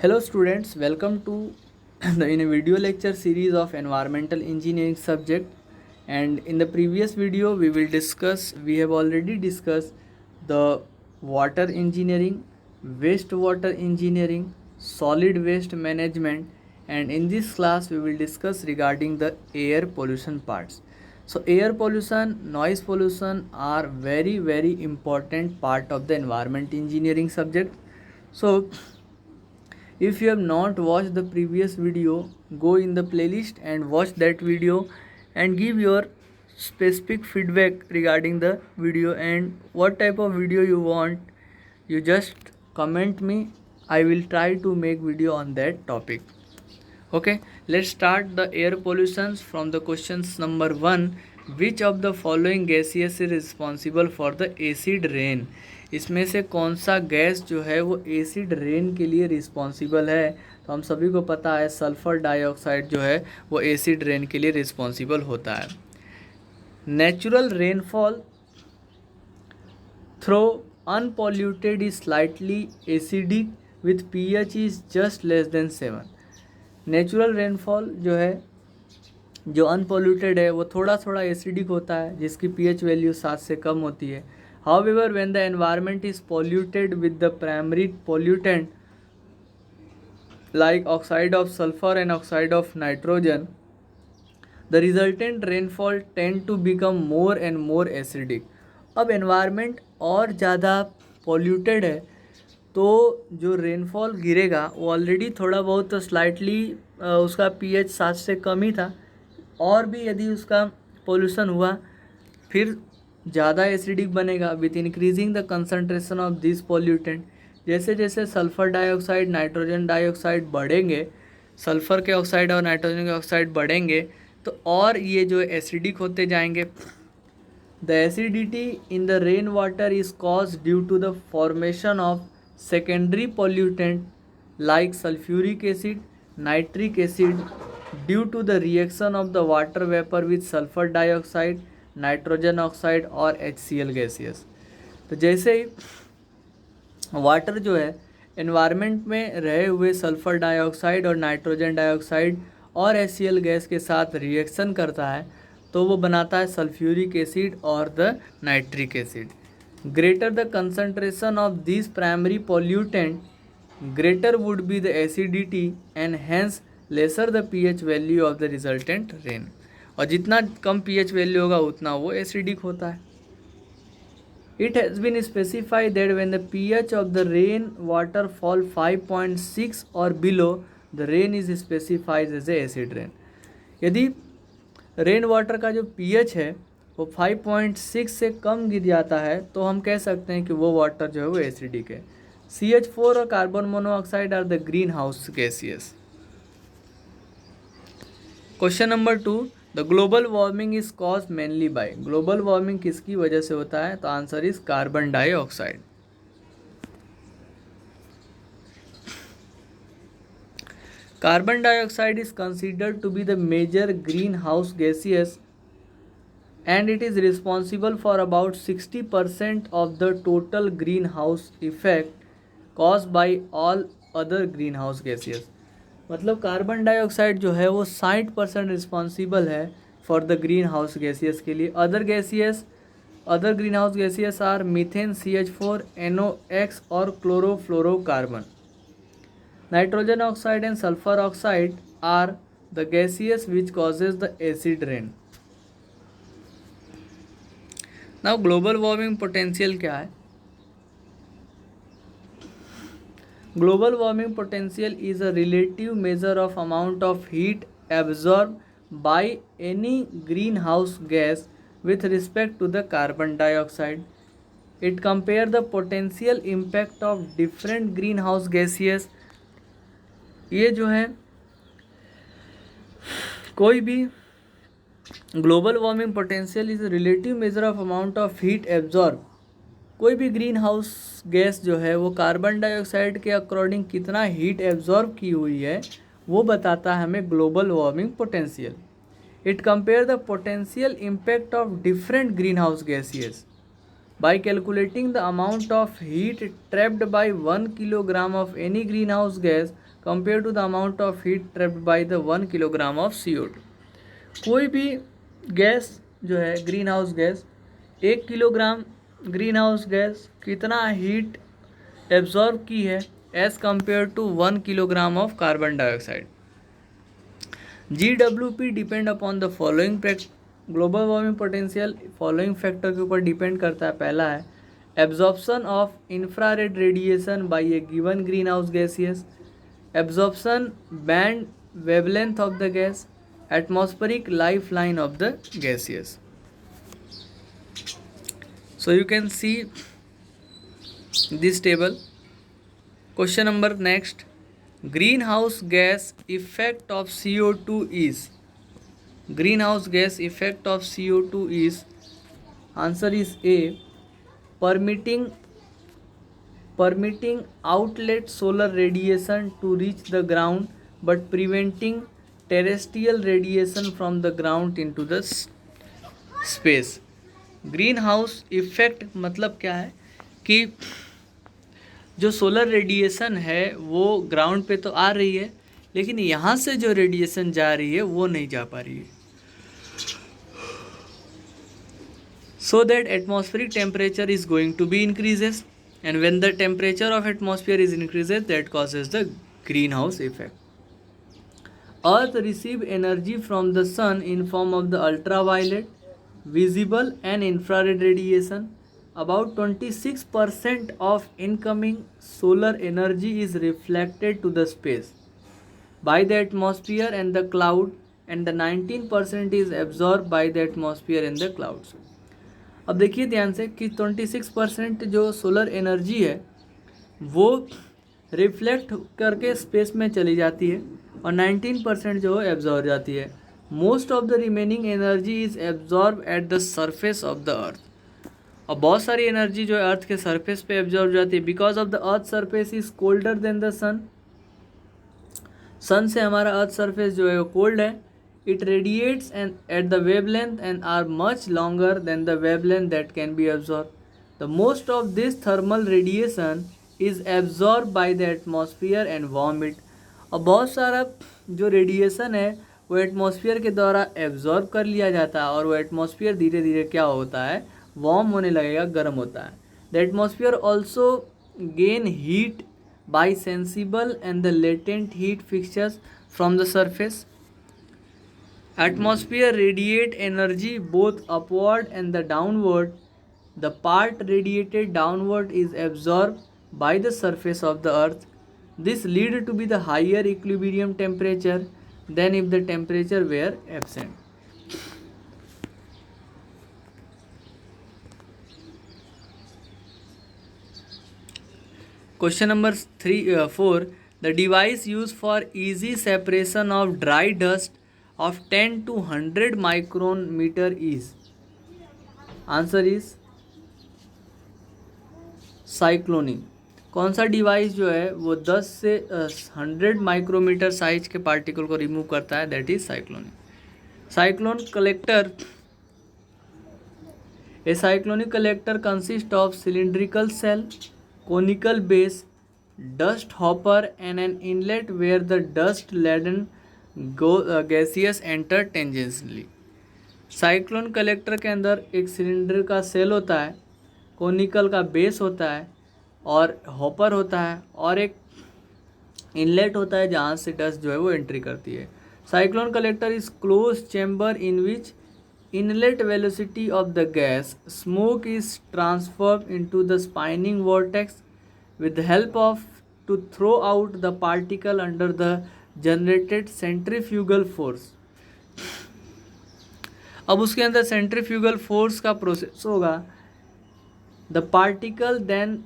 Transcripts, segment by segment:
Hello students, welcome to in a video lecture series of environmental engineering subject. And in the previous video we have already discussed the water engineering, wastewater engineering, solid waste management, and in this class we will discuss regarding the air pollution parts. So air pollution, noise pollution are very important part of the environment engineering subject. So if you have not watched the previous video, go in the playlist and watch that video and give your specific feedback regarding the video and what type of video you want. You just comment me. I will try to make video on that topic. Okay, let's start the air pollutions from the questions number 1. Which of the following gases is responsible for the acid rain? इसमें से कौन सा gas जो है वो acid rain के लिए responsible है? तो हम सभी को पता है सल्फ़र डाइऑक्साइड जो है वो एसिड रेन के लिए रिस्पॉन्सिबल होता है. Natural rainfall through unpolluted is slightly acidic with pH is just less than 7. Natural rainfall जो है जो अनपॉल्यूटेड है वो थोड़ा थोड़ा एसिडिक होता है जिसकी pH वैल्यू 7 से कम होती है. However, when the environment is polluted with the primary pollutant like oxide of sulfur and oxide of nitrogen, the resultant rainfall tend to become more and more acidic. अब environment और ज़्यादा polluted है तो जो rainfall गिरेगा वो already थोड़ा बहुत स्लाइटली उसका pH 7 से कम ही था, और भी यदि उसका पोल्यूशन हुआ फिर ज़्यादा एसिडिक बनेगा with increasing the concentration of this pollutant. जैसे जैसे सल्फ़र डाइऑक्साइड, नाइट्रोजन डाइऑक्साइड बढ़ेंगे, सल्फ़र के ऑक्साइड और नाइट्रोजन के ऑक्साइड बढ़ेंगे तो और ये जो एसिडिक होते जाएंगे. The acidity in the rain water is cause due to the formation of secondary pollutant like sulphuric acid, nitric acid due to the reaction of the water vapour with sulphur dioxide, nitrogen oxide और HCl gaseous. तो जैसे ही water जो है environment में रहे हुए sulphur dioxide और nitrogen dioxide और HCl गैस के साथ रिएक्शन करता है तो वो बनाता है सल्फ्यूरिक एसिड और the nitric acid. Greater the concentration of this primary pollutant greater would be the acidity and hence lesser the pH value of the resultant rain. और जितना कम pH वैल्यू होगा उतना वो एसिडिक होता है. It has been specified that when the pH of the rain water fall 5.6 और below the rain is specified as a acid rain. यदि rain water का जो pH है वो 5.6 से कम गिर जाता है तो हम कह सकते हैं कि वो वाटर जो है वो एसिडिक है. CH4 और carbon monoxide are the green house gases. Question number 2. The global warming is cause mainly by. Global warming किसकी वजह से होता है? तो answer is carbon dioxide. Carbon dioxide is considered to be the major green house gaseous and it is responsible for about 60% of the total greenhouse effect caused by all other greenhouse gases. मतलब carbon dioxide जो है वो 60% responsible है for the green house gaseous के लिए. Other green house gaseous are methane, CH4, NOx और chlorofluorocarbon. Nitrogen oxide and sulphur oxide are the gaseous which causes the acid rain. Now global warming potential क्या है? Global warming potential is a relative measure of amount of heat absorb by any green house gas with respect to the carbon dioxide. It compare the potential impact of different green house gaseous. ये जो है कोई भी global warming potential is relative measure of amount of heat absorb. कोई भी green house gas जो है वो कार्बन डाइऑक्साइड के अकॉर्डिंग कितना हीट एब्जॉर्ब की हुई है वो बताता है हमें global warming potential. It compare the potential impact of different green house gaseous. By calculating the amount of heat trapped by 1 kilogram of any greenhouse gas compared to the amount of heat trapped by the 1 kilogram of CO2. कोई भी gas जो है green house gas, 1 kilogram green house gas कितना heat absorb की है as compare to 1 kilogram of carbon dioxide. GWP depend upon the following. Global warming potential following factor के ऊपर depend करता है. पहला है absorption of infrared radiation by a given green house gaseous, absorption band wavelength of the gas, atmospheric lifeline of the gaseous. So you can see this table. Question number next. Greenhouse gas effect of CO2 is. Greenhouse gas effect of CO2 is. Answer is A. Permitting outlet solar radiation to reach the ground but preventing terrestrial radiation from the ground into the space. Green house effect मतलब क्या है कि जो solar radiation है वो ground पे तो आ रही है, लेकिन यहाँ से जो रेडिएशन जा रही है वो नहीं जा पा रही है. So that atmospheric temperature is going to be increases, and when the temperature of atmosphere is increases, that causes the greenhouse effect. Earth receive energy from the sun in form of the ultraviolet, visible and infrared radiation. About 26% of incoming solar energy is reflected to the space by the atmosphere and the cloud, and the 19% is absorbed by the atmosphere and the clouds. अब देखिए ध्यान से कि 26% जो solar energy है वो reflect करके space में चली जाती है और 19% जो है एब्जॉर्ब जाती है. Most of the remaining energy is absorb at the surface of the अर्थ. और बहुत सारी एनर्जी जो है अर्थ के सरफेस पे एब्जॉर्ब जाती है because of the earth surface is colder than the sun. Sun से हमारा अर्थ सरफेस जो है वो कोल्ड है. It radiates and at the wavelength and are much longer than the wavelength that can be absorb. The most of this thermal radiation is absorb by the atmosphere and warm it. और बहुत सारा जो radiation है वो atmosphere के द्वारा absorb कर लिया जाता है और वो एटमॉस्फेयर धीरे धीरे क्या होता है, वार्म होने लगेगा, गर्म होता है. The atmosphere also gain heat bye sensible and the latent heat fixtures from the surface. Atmosphere radiate energy both upward and the downward. The part radiated downward is absorb by the surface of the earth. This lead to be the higher equilibrium temperature than if the temperature were absent. Question number 4. The device used for easy separation of dry dust of 10 to 100 micrometer is. Answer is cycloning. कौन सा device जो है वो 10 से 100 micrometre size के particle को remove करता है, that is cyclonic. Cyclone collector. A cyclonic collector consist of cylindrical shell, conical base, dust hopper and an inlet where the dust laden gaseous enter tangentially. Cyclone collector के अंदर एक cylinder का cell होता है, conical का base होता है और हॉपर होता है और एक इनलेट होता है जहाँ से डस्ट जो है वो एंट्री करती है. Cyclone collector is close chamber in which inlet velocity of the gas smoke is transferred into the spinning vortex with the help of to throw out the particle under the generated centrifugal force. अब उसके अंदर centrifugal force का process होगा. The particle then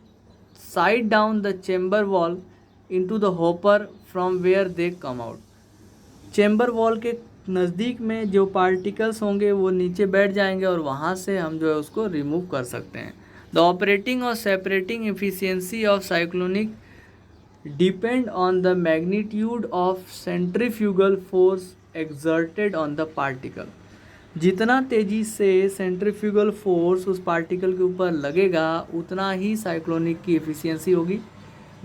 slide down the chamber wall into the hopper from where they come out. Chamber wall के नज़दीक में जो particles होंगे वो नीचे बैठ जाएंगे और वहाँ से हम जो है उसको रिमूव कर सकते हैं. द ऑपरेटिंग और separating efficiency of cyclonic depend on the magnitude of centrifugal force exerted on the particle. जितना तेजी से सेंट्रीफ्यूगल फोर्स उस पार्टिकल के ऊपर लगेगा उतना ही साइक्लोनिक की एफिशिएंसी होगी।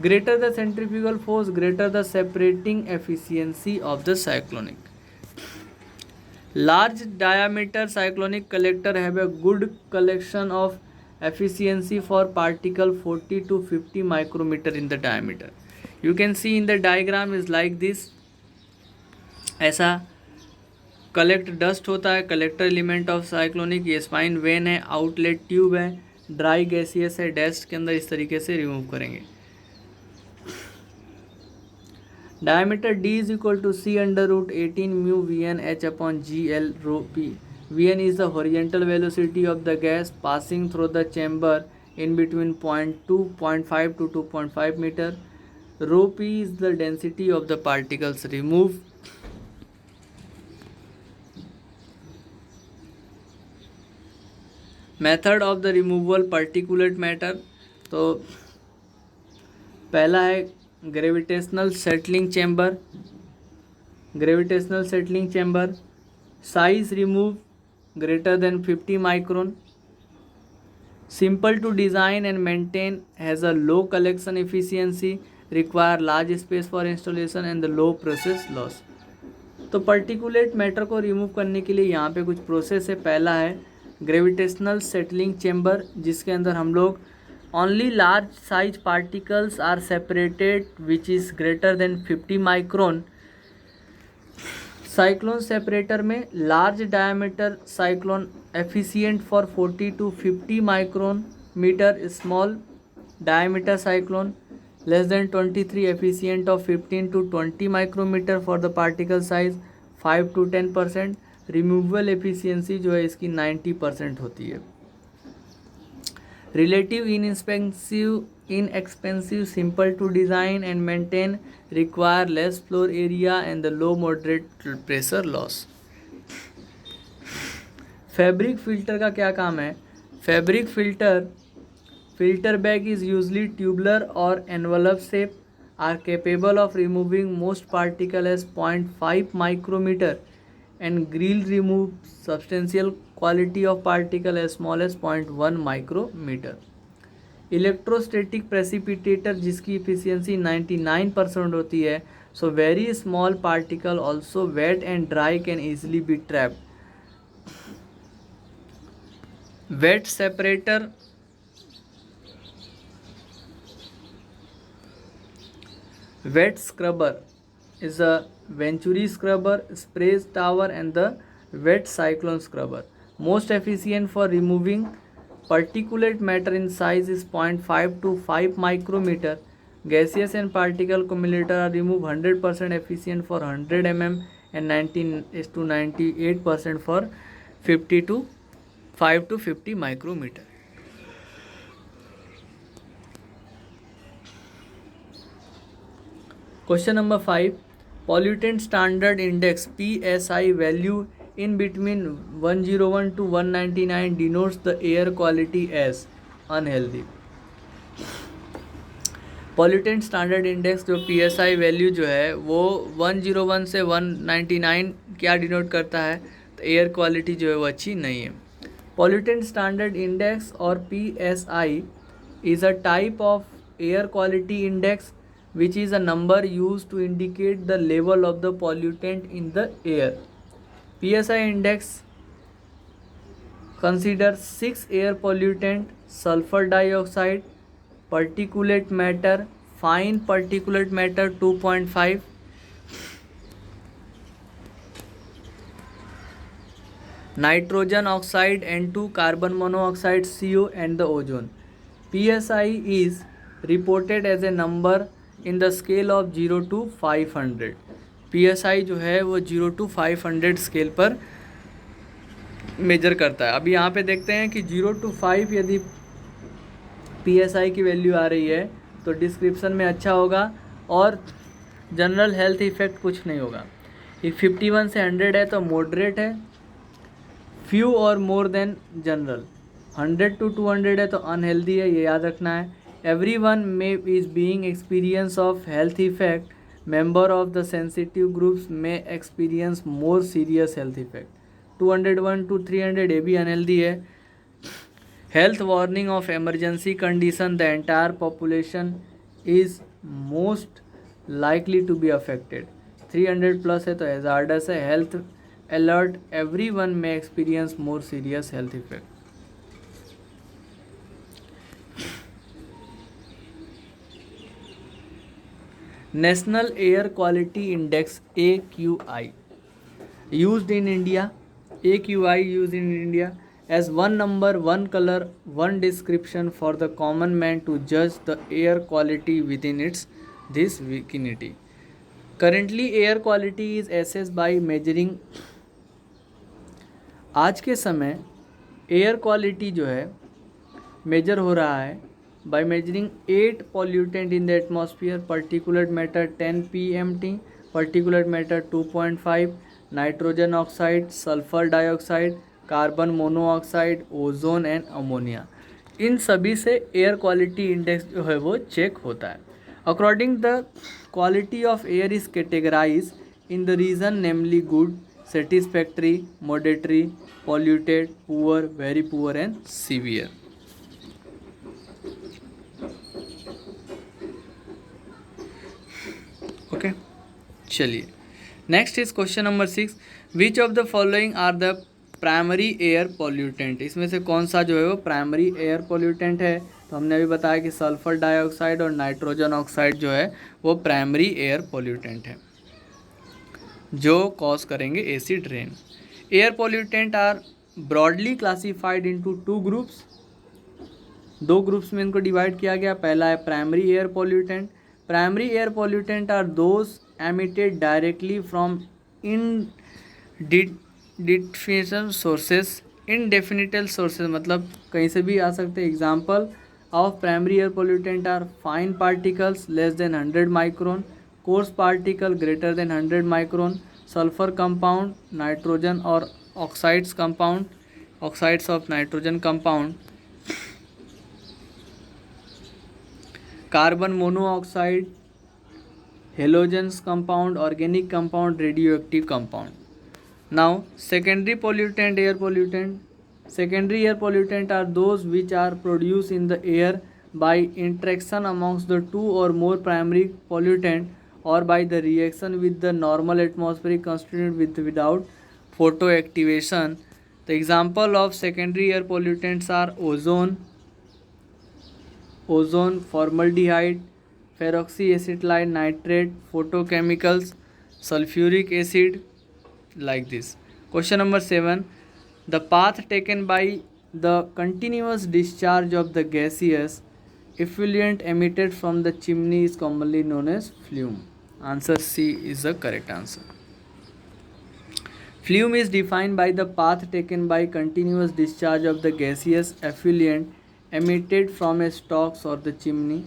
Greater the centrifugal force greater the separating efficiency of the cyclonic. Large diameter cyclonic collector have a good collection of efficiency for particle 40 to 50 micrometer in the diameter. You can see in the diagram is like this. ऐसा collect dust होता है, collector element of cyclonic. ये spine when है, outlet tube है, dry gaseous है, dust के अंदर इस तरीके से रिमूव करेंगे। Diameter D is equal to C under root 18 mu Vn H upon GL rho P. Vn is the horizontal velocity of the gas passing through the chamber in between 0.5 to 2.5 meter. Rho P is the density of the particles removed. Method of the removal particulate matter. तो पहला है gravitational settling chamber. Gravitational settling chamber, size remove greater than 50 micron, simple to design and maintain, has a low collection efficiency, require large space for installation and the low process loss. तो particulate matter को remove करने के लिए यहाँ पे कुछ process है। पहला है ग्रेविटेशनल सेटलिंग चैम्बर, जिसके अंदर हम लोग only large size particles are separated which is greater than 50 micron. Cyclone separator में large diameter cyclone efficient for 40 to 50 micron metre, small diameter cyclone less than 23 efficient of 15 to 20 micrometre for the particle size 5 to 10%। Removal efficiency जो है इसकी 90% होती है। Relative inexpensive, simple to design and maintain, require less floor area and the low moderate pressure loss. Fabric filter का क्या काम है? Fabric filter bag is usually tubular or envelope shape, are capable of removing most particle as 0.5 micrometer and grill remove substantial quality of particle as small as 0.1 micrometre. Electrostatic precipitator जिसकी efficiency 99% होती है। So very small particle also wet and dry can easily be trapped. Wet separator, wet scrubber is a Venturi scrubber, sprays tower and the wet cyclone scrubber. Most efficient for removing particulate matter in size is 0.5 to 5 micrometer. Gaseous and particle accumulator are removed 100% efficient for 100 mm and 19 to 98% for 50 to 5 to 50 micrometer. Question number 5. Pollutant standard index PSI value in between 101 to 199 denotes the air quality as unhealthy. Pollutant standard index जो PSI value जो है वो 101 से 199 क्या denote करता है? तो air quality जो है वो अच्छी नहीं है। पॉल्यूटेंट स्टैंडर्ड इंडेक्स और PSI is a type of air quality index which is a number used to indicate the level of the pollutant in the air. PSI index considers 6 air pollutant: sulfur dioxide, particulate matter, fine particulate matter 2.5, nitrogen oxide N2, carbon monoxide CO and the ozone. PSI is reported as a number in the scale of 0 to 500. PSI जो है वो 0 to 500 scale पर major करता है। अभी यहाँ पे देखते हैं कि 0 to 5 यदि PSI की वैल्यू आ रही है तो डिस्क्रिप्शन में अच्छा होगा और जनरल हेल्थ इफेक्ट कुछ नहीं होगा। ये 51 से 100 है तो मॉडरेट है, फ्यू और मोर देन जनरल। 100 to 200 है तो अनहेल्दी है, ये याद रखना है। Everyone may is being experience of health effect. Member of the sensitive groups may experience more serious health effect. 201 to 300 ये भी अनहेल्दी है। Health warning of emergency condition, the entire population is most likely to be affected. 300 plus है तो hazardous है। Health alert, every one may experience more serious health effect. National air quality index AQI used in India. AQI used in India as one number, one color, one description for the common man to judge the air quality within its this vicinity. Currently air quality is assessed by measuring, आज के समय air quality जो है major हो रहा है by measuring 8 pollutant in the atmosphere, particulate matter 10 pmt, particulate matter 2.5, nitrogen oxide, sulphur dioxide, carbon monoxide, ozone and ammonia. इन सभी से एयर क्वालिटी इंडेक्स जो है वो चेक होता है। According the quality of air is categorise in the region namely good, satisfactory, moderately, polluted, poor, very poor and severe. Okay चलिए next is question number 6, which of the following are the primary air pollutant. इसमें से कौन सा जो है वो primary air pollutant है। तो हमने अभी बताया कि सल्फर डाइऑक्साइड और नाइट्रोजन ऑक्साइड जो है वो प्राइमरी एयर पॉल्यूटेंट है जो कॉज करेंगे acid rain. Air pollutant are broadly classified into 2 groups. 2 groups में इनको डिवाइड किया गया। पहला है primary air pollutant. Primary air pollutant are those emitted directly from indefinite sources. Indefinite sources मतलब कहीं से भी आ सकते हैं। Example of primary air pollutant are fine particles less than 100 micron, coarse particle greater than 100 micron, sulphur compound, nitrogen और oxides compound, oxides of nitrogen compound, carbon monoxide, halogens compound, organic compound, radioactive compound. Now secondary pollutant air pollutant. Secondary air pollutant are those which are produce in the air by interaction amongst the 2 or more primary pollutant or by the reaction with the normal atmospheric constituent without photoactivation. The example of secondary air pollutants are ozone, formaldehyde, peroxyacetylene nitrate, photochemicals, sulfuric acid, like this. Question number 7. The path taken by the continuous discharge of the gaseous effluent emitted from the chimney is commonly known as flume. Answer C is the correct answer. Flume is defined by the path taken by continuous discharge of the gaseous effluent emitted from a stocks or the chimney.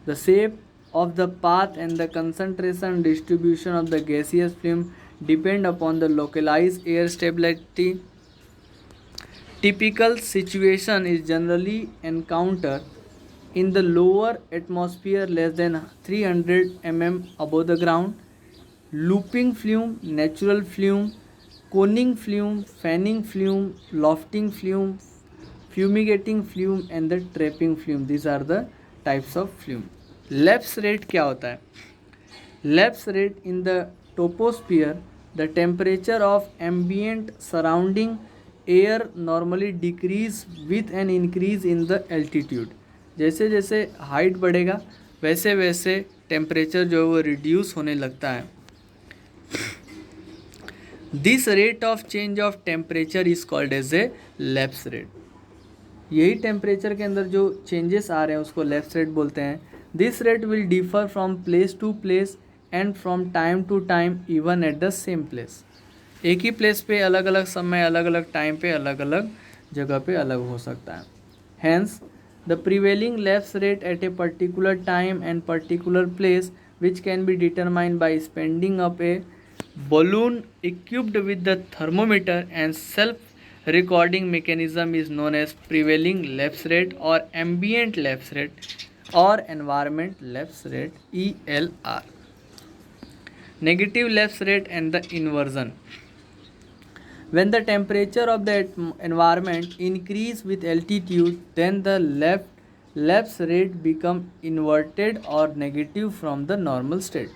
The shape of the path and the concentration distribution of the gaseous flume depend upon the localized air stability. Typical situation is generally encountered in the lower atmosphere less than 300 mm above the ground. Looping flume, natural flume, coning flume, fanning flume, lofting flume, fumigating flume and the trapping flume. These are the types of flume. Lapse rate क्या होता है? Lapse rate in the troposphere, the temperature of ambient surrounding air normally decrease with an increase in the altitude. जैसे जैसे height बढ़ेगा वैसे वैसे temperature जो है वो रिड्यूस होने लगता है। This rate of change of temperature is called as a lapse rate. यही टेम्परेचर के अंदर जो चेंजेस आ रहे हैं उसको लैप्स रेट बोलते हैं। This rate will differ from place to place and from time to time even at the same place. एक ही प्लेस पे अलग अलग समय अलग अलग टाइम पे अलग अलग जगह पे अलग हो सकता है। Hence the prevailing lapse rate at a particular time and particular place, which can be determined by spending up a balloon equipped with the thermometer and self recording mechanism, is known as prevailing lapse rate or ambient lapse rate or environment lapse rate, ELR. Negative lapse rate and the inversion. When the temperature of the environment increase with altitude, then the lapse rate become inverted or negative from the normal state.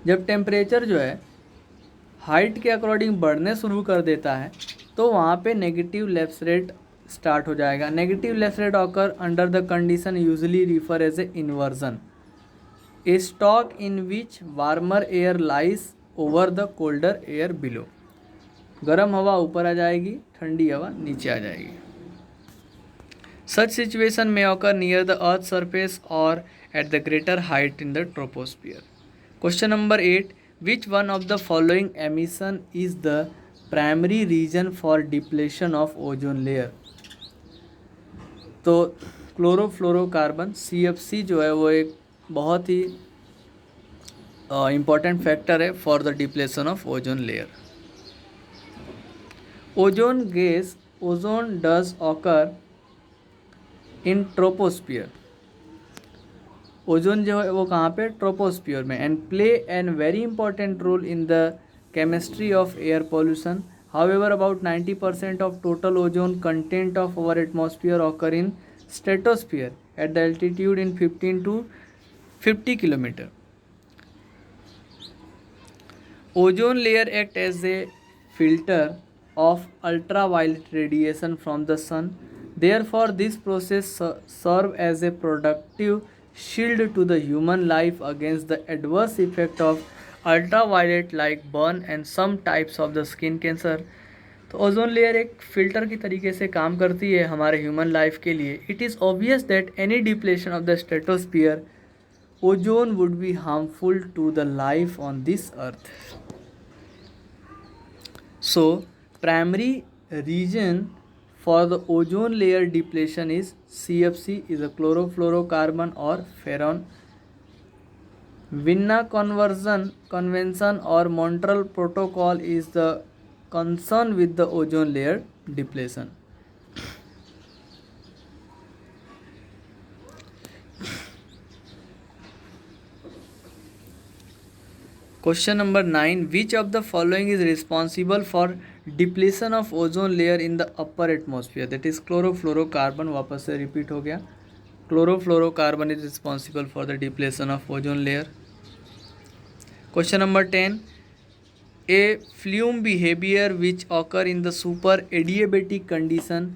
जब temperature जो है height के according बढ़ने शुरू कर देता है तो वहाँ पे नेगेटिव लैप्स रेट स्टार्ट हो जाएगा. Negative lapse rate occur under the condition usually refer as a inversion, a stock in which warmer air lies over the colder air below. गर्म हवा ऊपर आ जाएगी, ठंडी हवा नीचे आ जाएगी. सच सिचुएशन में occur near the earth surface और at the greater height in the troposphere. Question number 8, which one of the following emission is the primary reason for depletion of ozone layer. तो chlorofluorocarbon CFC जो है वो एक बहुत ही important factor है for the depletion of ozone layer. Ozone gas, ozone does occur in troposphere. Ozone जो है वो कहाँ पे, ट्रोपोस्फियर में, and play an very important role in the chemistry of air pollution. However, about 90% of total ozone content of our atmosphere occur in stratosphere at the altitude in 15 to 50 km. Ozone layer act as a filter of ultraviolet radiation from the sun. Therefore, this process serve as a productive shield to the human life against the adverse effect of ultraviolet like burn and some types of the skin cancer. तो ozone layer एक filter की तरीके से काम करती है हमारे human life के लिए. It is obvious that any depletion of the stratosphere ozone would be harmful to the life on this earth. So primary reason for the ozone layer depletion is CFC, is a chlorofluorocarbon or freon. Vienna Convention or Montreal Protocol is the concern with the ozone layer depletion. Question number 9, which of the following is responsible for depletion of ozone layer in the upper atmosphere? That is chlorofluorocarbon. वापस से repeat हो गया. Chlorofluorocarbon is responsible for the depletion of ozone layer. Question number 10, a flume behavior which occur in the super adiabatic condition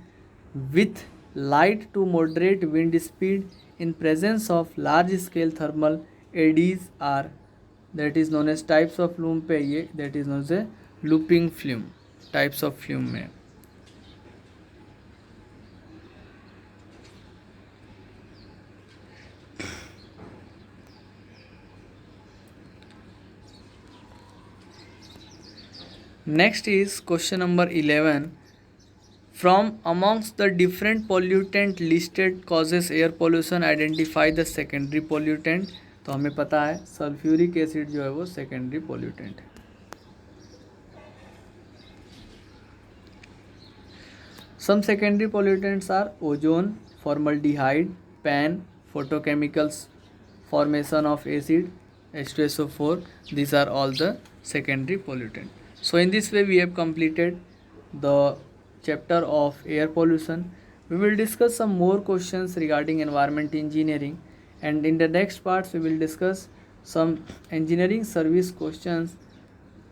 with light to moderate wind speed in presence of large scale thermal eddies are, that is known as types of flume पे ये, that is known as a looping flume, types of flume में. Next is question number 11. From amongst the different pollutant listed causes air pollution, identify the secondary pollutant. तो हमें पता है sulphuric acid जो है वो सेकेंडरी पोल्यूटेंट है. Some secondary pollutants are ozone, formaldehyde, PAN, photochemicals, formation of acid, H2SO4. These are all the secondary pollutants. So in this way we have completed the chapter of air pollution. We will discuss some more questions regarding environment engineering, and in the next parts we will discuss some engineering service questions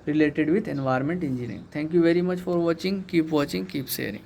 related with environment engineering. Thank you very much for watching. Keep watching, keep sharing.